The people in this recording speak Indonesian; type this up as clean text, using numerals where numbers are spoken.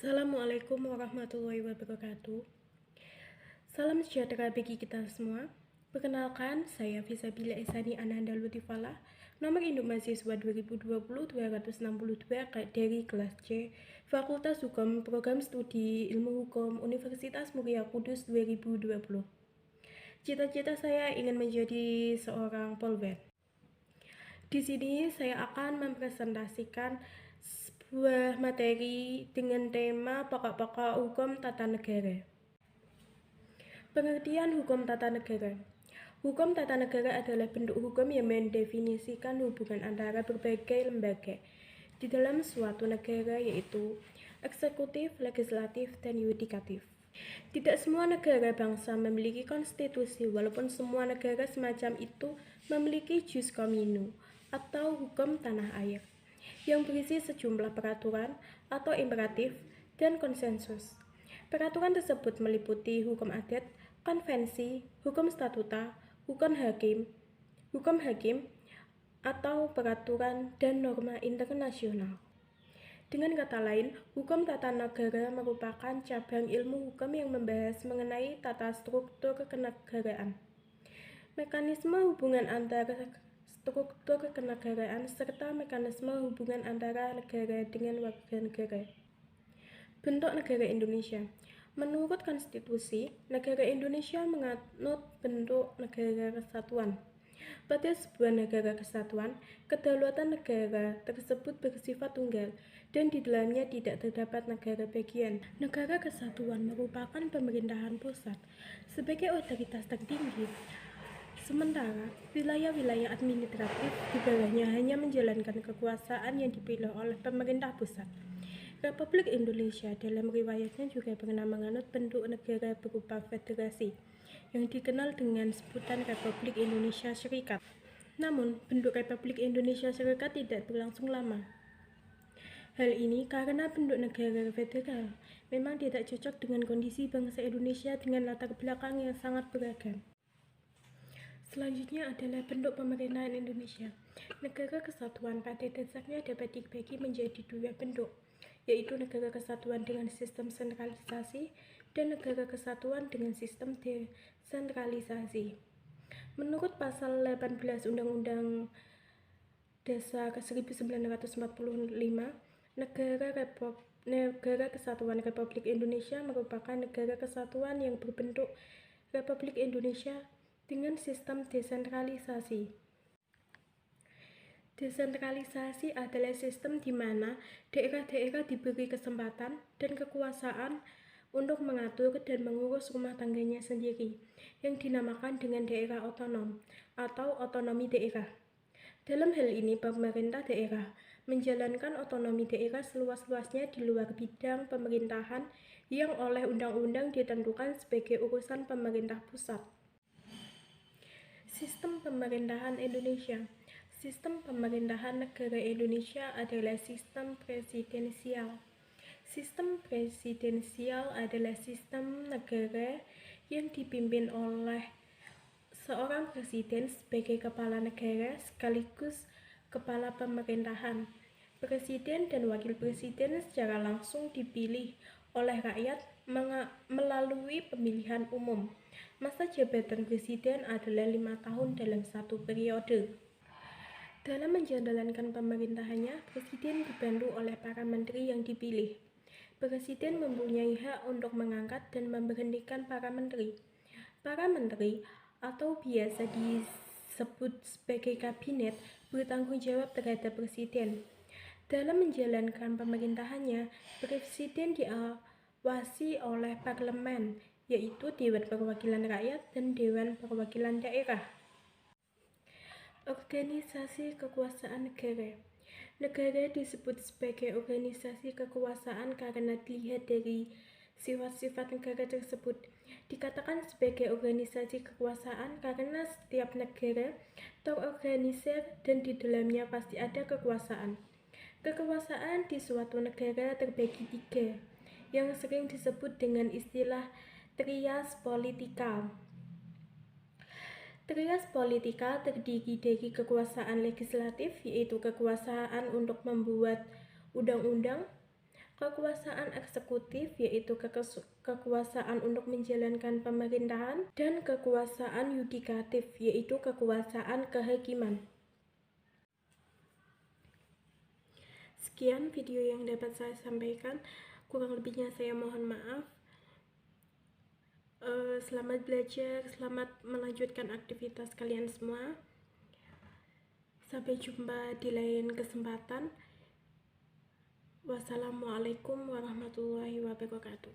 Assalamualaikum warahmatullahi wabarakatuh. Salam sejahtera bagi kita semua. Perkenalkan, saya Fisabila Esani Ananda Lutifala, nomor induk mahasiswa 2020-262 dari kelas C, Fakultas Hukum, Program Studi Ilmu Hukum, Universitas Muria Kudus 2020. Cita-cita saya ingin menjadi seorang polwan. Di sini saya akan mempresentasikan sebuah materi dengan tema pokok-pokok hukum tata negara. Pengertian hukum tata negara. Hukum tata negara adalah bentuk hukum yang mendefinisikan hubungan antara berbagai lembaga di dalam suatu negara, yaitu eksekutif, legislatif, dan yudikatif. Tidak semua negara bangsa memiliki konstitusi, walaupun semua negara semacam itu memiliki jus commune atau hukum tanah air yang berisi sejumlah peraturan atau imperatif dan konsensus. Peraturan tersebut meliputi hukum adat, konvensi, hukum statuta, hukum hakim, atau peraturan dan norma internasional. Dengan kata lain, hukum tata negara merupakan cabang ilmu hukum yang membahas mengenai tata struktur kenegaraan, mekanisme hubungan antara struktur kenegaraan, serta mekanisme hubungan antara negara dengan warga negara. Bentuk negara Indonesia. Menurut konstitusi, negara Indonesia menganut bentuk negara kesatuan. Pada sebuah negara kesatuan, kedaulatan negara tersebut bersifat tunggal dan di dalamnya tidak terdapat negara bagian. Negara kesatuan merupakan pemerintahan pusat sebagai otoritas tertinggi. Sementara, wilayah-wilayah administratif di bawahnya hanya menjalankan kekuasaan yang dipilih oleh pemerintah pusat. Republik Indonesia dalam riwayatnya juga pernah menganut bentuk negara berupa federasi, yang dikenal dengan sebutan Republik Indonesia Serikat. Namun, bentuk Republik Indonesia Serikat tidak berlangsung lama. Hal ini karena bentuk negara federal memang tidak cocok dengan kondisi bangsa Indonesia dengan latar belakang yang sangat beragam. Selanjutnya adalah bentuk pemerintahan Indonesia. Negara kesatuan pada dasarnya dapat dibagi menjadi dua bentuk, yaitu negara kesatuan dengan sistem sentralisasi dan negara kesatuan dengan sistem desentralisasi. Menurut pasal 18 Undang-Undang Dasar 1945, Negara Kesatuan Republik Indonesia merupakan negara kesatuan yang berbentuk Republik Indonesia dengan sistem desentralisasi. Desentralisasi adalah sistem di mana daerah-daerah diberi kesempatan dan kekuasaan untuk mengatur dan mengurus rumah tangganya sendiri, yang dinamakan dengan daerah otonom atau otonomi daerah. Dalam hal ini, pemerintah daerah menjalankan otonomi daerah seluas-luasnya di luar bidang pemerintahan yang oleh undang-undang ditentukan sebagai urusan pemerintah pusat. Sistem pemerintahan Indonesia. Sistem pemerintahan negara Indonesia adalah sistem presidensial. Sistem presidensial adalah sistem negara yang dipimpin oleh seorang presiden sebagai kepala negara sekaligus kepala pemerintahan. Presiden dan wakil presiden secara langsung dipilih oleh rakyat melalui pemilihan umum. Masa jabatan presiden adalah 5 tahun dalam satu periode. Dalam menjalankan pemerintahannya, presiden dibantu oleh para menteri yang dipilih. Presiden mempunyai hak untuk mengangkat dan memberhentikan para menteri. Para menteri, atau biasa disebut sebagai kabinet, bertanggung jawab terhadap presiden. Dalam menjalankan pemerintahannya, presiden diawasi oleh parlemen, yaitu Dewan Perwakilan Rakyat dan Dewan Perwakilan Daerah. Organisasi kekuasaan negara. Negara disebut sebagai organisasi kekuasaan karena dilihat dari sifat-sifat negara tersebut. Dikatakan sebagai organisasi kekuasaan karena setiap negara terorganisir dan di dalamnya pasti ada kekuasaan. Kekuasaan di suatu negara terbagi 3, yang sering disebut dengan istilah trias politika. Trias politika terdiri dari kekuasaan legislatif, yaitu kekuasaan untuk membuat undang-undang, Kekuasaan eksekutif yaitu kekuasaan untuk menjalankan pemerintahan, dan kekuasaan yudikatif yaitu kekuasaan kehakiman. Sekian video yang dapat saya sampaikan, kurang lebihnya saya mohon maaf. Selamat belajar, selamat melanjutkan aktivitas kalian semua. Sampai jumpa di lain kesempatan. Wassalamualaikum warahmatullahi wabarakatuh.